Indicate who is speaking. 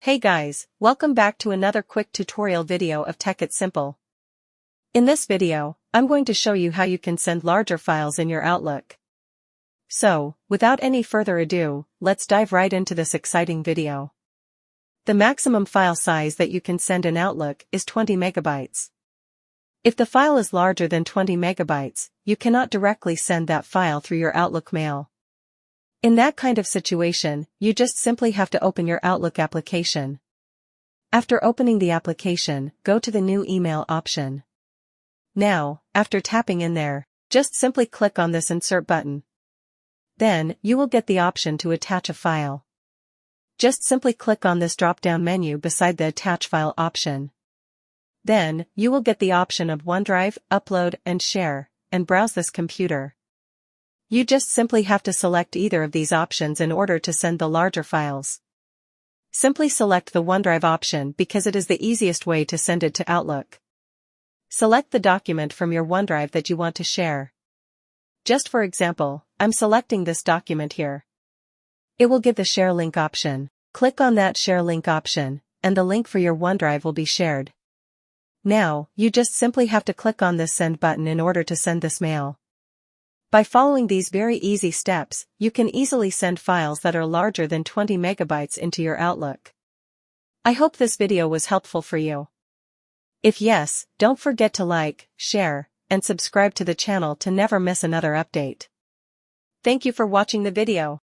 Speaker 1: Hey guys, welcome back to another quick tutorial video of Tech It Simple. In this video, I'm going to show you how you can send larger files in your Outlook. So, without any further ado, let's dive right into this exciting video. The maximum file size that you can send in Outlook is 20 megabytes. If the file is larger than 20 megabytes, you cannot directly send that file through your Outlook mail. In that kind of situation, you just simply have to open your Outlook application. After opening the application, go to the New Email option. Now, after tapping in there, just simply click on this Insert button. Then, you will get the option to attach a file. Just simply click on this drop-down menu beside the Attach File option. Then, you will get the option of OneDrive, Upload, and Share, and browse this computer. You just simply have to select either of these options in order to send the larger files. Simply select the OneDrive option because it is the easiest way to send it to Outlook. Select the document from your OneDrive that you want to share. Just for example, I'm selecting this document here. It will give the Share Link option. Click on that Share Link option, and the link for your OneDrive will be shared. Now, you just simply have to click on this Send button in order to send this mail. By following these very easy steps, you can easily send files that are larger than 20 megabytes into your Outlook. I hope this video was helpful for you. If yes, don't forget to like, share, and subscribe to the channel to never miss another update. Thank you for watching the video.